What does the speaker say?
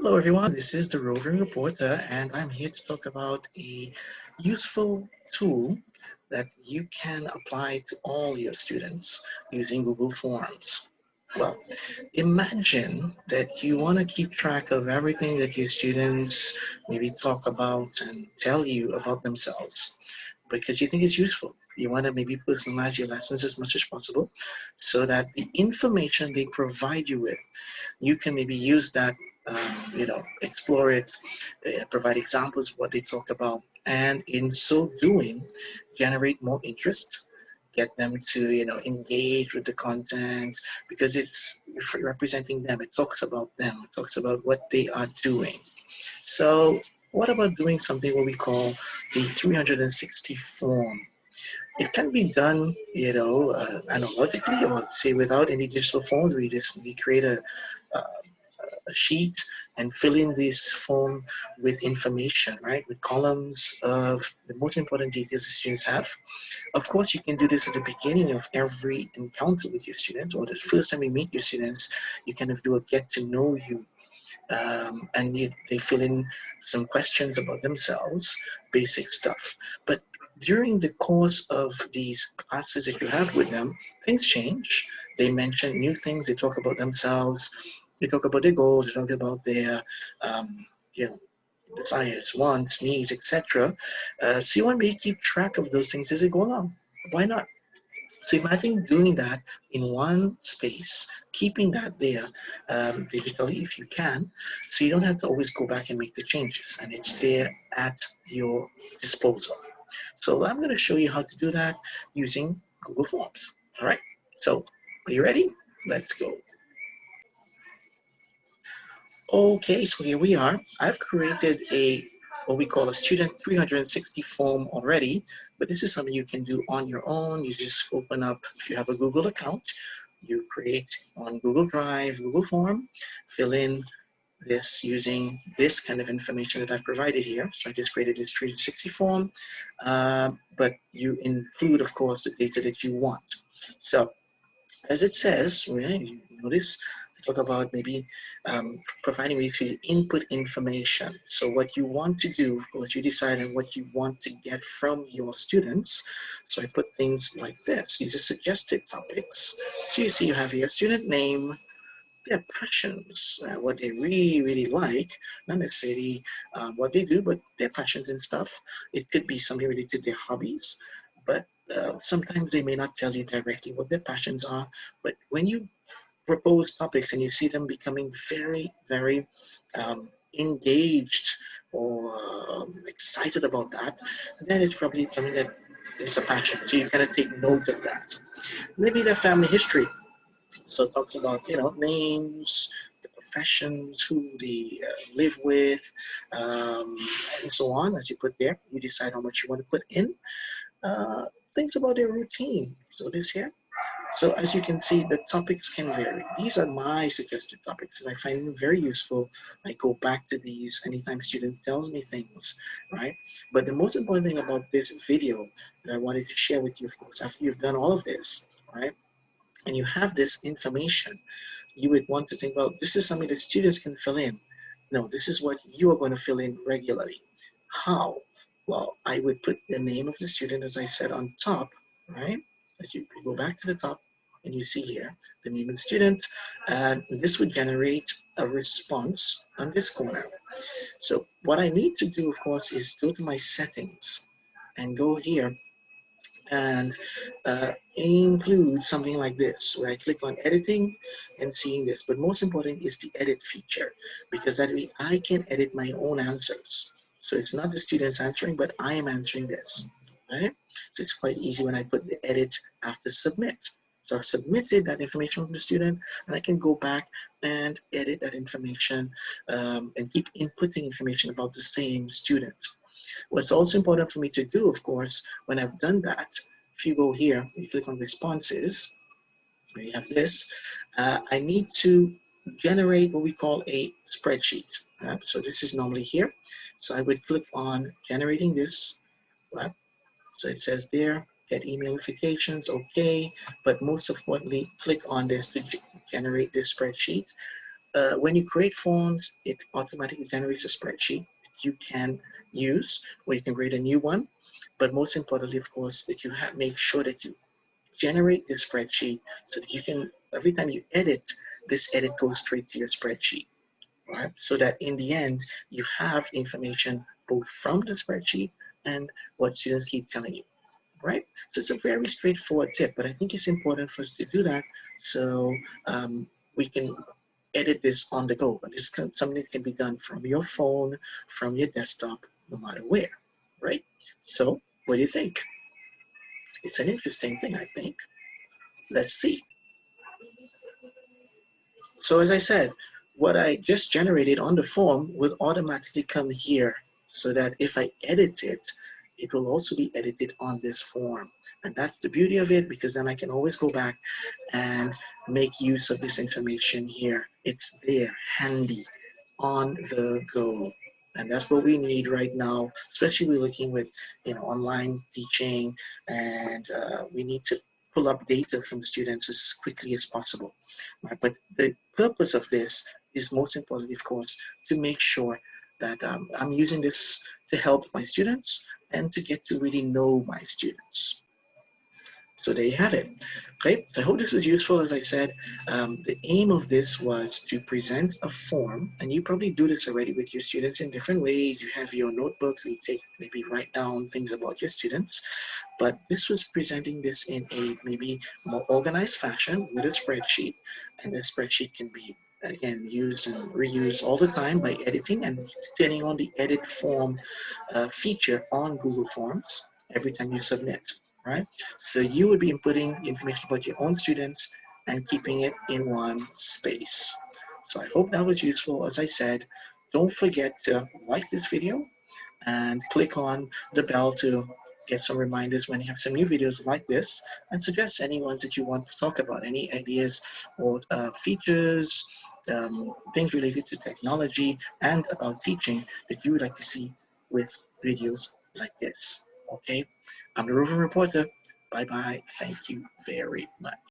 Hello, everyone. This is the Roving Reporter, and I'm here to talk about a useful tool that you can apply to all your students using Google Forms. Well, imagine that you want to keep track of everything that your students maybe talk about and tell you about themselves because you think it's useful. You want to maybe personalize your lessons as much as possible so that the information they provide you with you can maybe use that, explore it, provide examples of what they talk about, and in so doing, generate more interest, get them to, engage with the content because it's representing them. It talks about them. It talks about what they are doing. So what about doing something what we call the 360 form? It can be done, analogically or say without any digital forms. We create a sheet and fill in this form with information, right? With columns of the most important details the students have. Of course, you can do this at the beginning of every encounter with your students or the first time you meet your students. You kind of do a get to know you they fill in some questions about themselves, basic stuff. But during the course of these classes that you have with them, things change. They mention new things. They talk about themselves. They talk about their goals. They talk about their, um, you know, desires, wants, needs, etc. So you want to keep track of those things as they go along. Why not? So imagine doing that in one space, keeping that there digitally if you can, so you don't have to always go back and make the changes, and it's there at your disposal. So I'm going to show you how to do that using Google Forms. All right. So are you ready? Let's go. Okay, so here we are. I've created a what we call a student 360 form already, but this is something you can do on your own. You just open up, if you have a Google account, you create on Google Drive, Google Form, fill in this using this kind of information that I've provided here. So I just created this 360 form, but you include, of course, the data that you want. So as it says, you notice I talk about maybe providing with you input information. So what you want to do, of course, you decide on what you want to get from your students. So I put things like this. These are suggested topics. So you see you have your student name, their passions, what they really, really like, not necessarily what they do, but their passions and stuff. It could be something related to their hobbies, but sometimes they may not tell you directly what their passions are. But when you propose topics and you see them becoming very, very engaged or excited about that, then it's probably something that is a passion. So you kind of take note of that. Maybe their family history, so it talks about, names, the professions, who they live with, um, and so on. As you put there, you decide how much you want to put in. Things about their routine. So this here. So as you can see, the topics can vary. These are my suggested topics, and I find them very useful. I go back to these anytime a student tells me things, right? But the most important thing about this video that I wanted to share with you, of course, after you've done all of this, right? And you have this information, you would want to think, well, this is something that students can fill in. No, this is what you are going to fill in regularly. How? Well, I would put the name of the student, as I said, on top, right? As you go back to the top, and you see here the name of the student, and this would generate a response on this corner. So what I need to do, of course, is go to my settings and go here and include something like this, where I click on editing and seeing this. But most important is the edit feature, because that way I can edit my own answers. So it's not the students answering, but I am answering this, right? So it's quite easy when I put the edit after submit. So I've submitted that information from the student, and I can go back and edit that information and keep inputting information about the same student. What's also important for me to do, of course, when I've done that, if you go here, you click on responses, we have this, I need to generate what we call a spreadsheet. So this is normally here. So I would click on generating this. Right? So it says there, get email notifications, okay. But most importantly, click on this to generate this spreadsheet. when you create forms, it automatically generates a spreadsheet that you can use, or you can create a new one. But most importantly, of course, that you make sure that you generate this spreadsheet so that you can, every time you edit, this edit goes straight to your spreadsheet, right? So that in the end, you have information both from the spreadsheet and what students keep telling you, right? So it's a very straightforward tip, but I think it's important for us to do that so we can edit this on the go. But it's something that can be done from your phone, from your desktop, no matter where, right? So what do you think? It's an interesting thing, I think. Let's see. So as I said, what I just generated on the form will automatically come here so that if I edit it, it will also be edited on this form. And that's the beauty of it, because then I can always go back and make use of this information here. It's there, handy, on the go. And that's what we need right now, especially we're looking with online teaching, and we need to pull up data from students as quickly as possible. Right? But the purpose of this is most importantly, of course, to make sure that I'm using this to help my students and to get to really know my students. So there you have it. Okay, so I hope this was useful. As I said, the aim of this was to present a form, and you probably do this already with your students in different ways. You have your notebooks, you maybe write down things about your students, but this was presenting this in a maybe more organized fashion with a spreadsheet, and this spreadsheet can be again used and reused all the time by editing and turning on the edit form feature on Google Forms every time you submit, right? So you would be inputting information about your own students and keeping it in one space. So I hope that was useful. As I said, don't forget to like this video and click on the bell to get some reminders when you have some new videos like this, and suggest any ones that you want to talk about, any ideas or features, things related to technology and about teaching that you would like to see with videos like this. Okay, I'm the Roving Reporter. Bye bye. Thank you very much.